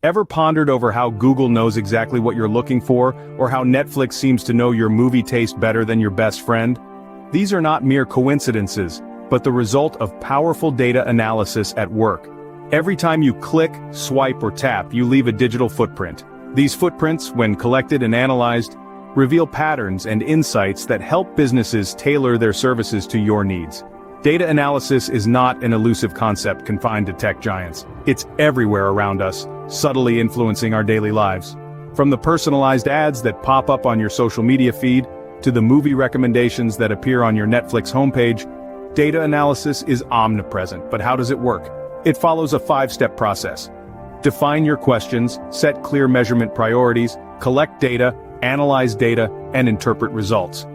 Ever pondered over how Google knows exactly what you're looking for, or how Netflix seems to know your movie taste better than your best friend? These are not mere coincidences, but the result of powerful data analysis at work. Every time you click, swipe, or tap, you leave a digital footprint. These footprints, when collected and analyzed, reveal patterns and insights that help businesses tailor their services to your needs. Data analysis is not an elusive concept confined to tech giants. It's everywhere around us, subtly influencing our daily lives. From the personalized ads that pop up on your social media feed, to the movie recommendations that appear on your Netflix homepage, data analysis is omnipresent. But how does it work? It follows a 5-step process. Define your questions, set clear measurement priorities, collect data, analyze data, and interpret results.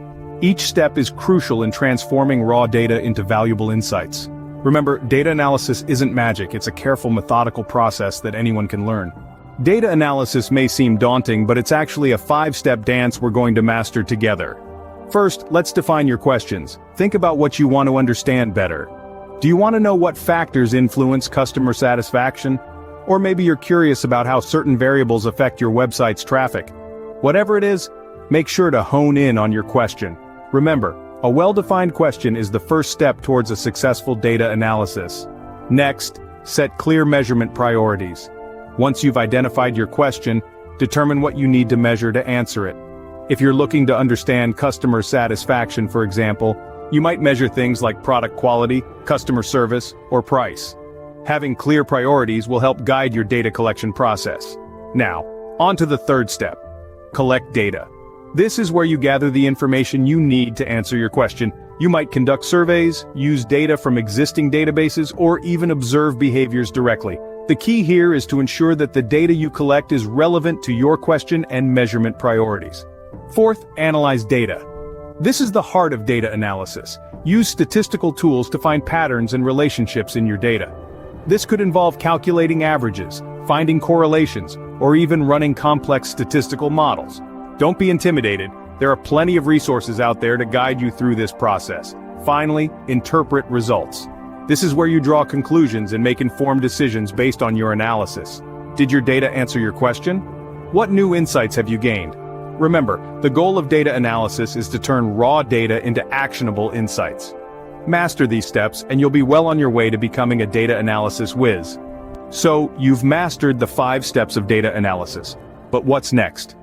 Each step is crucial in transforming raw data into valuable insights. Remember, data analysis isn't magic, it's a careful, methodical process that anyone can learn. Data analysis may seem daunting, but it's actually a 5-step dance we're going to master together. First, let's define your questions. Think about what you want to understand better. Do you want to know what factors influence customer satisfaction? Or maybe you're curious about how certain variables affect your website's traffic. Whatever it is, make sure to hone in on your question. Remember, a well-defined question is the first step towards a successful data analysis. Next, set clear measurement priorities. Once you've identified your question, determine what you need to measure to answer it. If you're looking to understand customer satisfaction, for example, you might measure things like product quality, customer service, or price. Having clear priorities will help guide your data collection process. Now, on to the third step. Collect data. This is where you gather the information you need to answer your question. You might conduct surveys, use data from existing databases, or even observe behaviors directly. The key here is to ensure that the data you collect is relevant to your question and measurement priorities. Fourth, analyze data. This is the heart of data analysis. Use statistical tools to find patterns and relationships in your data. This could involve calculating averages, finding correlations, or even running complex statistical models. Don't be intimidated, there are plenty of resources out there to guide you through this process. Finally, interpret results. This is where you draw conclusions and make informed decisions based on your analysis. Did your data answer your question? What new insights have you gained? Remember, the goal of data analysis is to turn raw data into actionable insights. Master these steps and you'll be well on your way to becoming a data analysis whiz. So, you've mastered the 5 steps of data analysis. But what's next?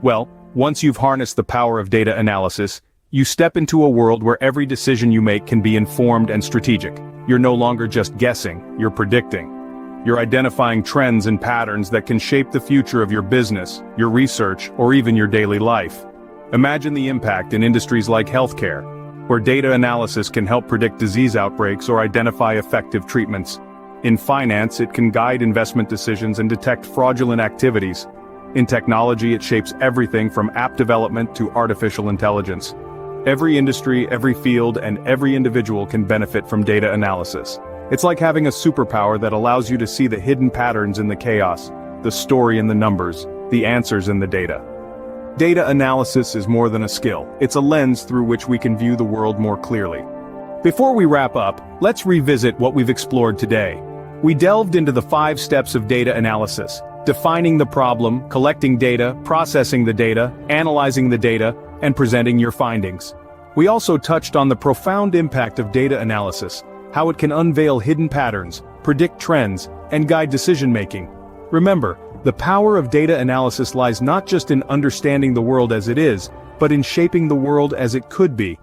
Well, once you've harnessed the power of data analysis, you step into a world where every decision you make can be informed and strategic. You're no longer just guessing, you're predicting. You're identifying trends and patterns that can shape the future of your business, your research, or even your daily life. Imagine the impact in industries like healthcare, where data analysis can help predict disease outbreaks or identify effective treatments. In finance, it can guide investment decisions and detect fraudulent activities. In technology, it shapes everything from app development to artificial intelligence. Every industry, every field, and every individual can benefit from data analysis. It's like having a superpower that allows you to see the hidden patterns in the chaos, the story in the numbers, the answers in the data. Data analysis is more than a skill, it's a lens through which we can view the world more clearly. Before we wrap up, let's revisit what we've explored today. We delved into the 5 steps of data analysis: defining the problem, collecting data, processing the data, analyzing the data, and presenting your findings. We also touched on the profound impact of data analysis, how it can unveil hidden patterns, predict trends, and guide decision-making. Remember, the power of data analysis lies not just in understanding the world as it is, but in shaping the world as it could be.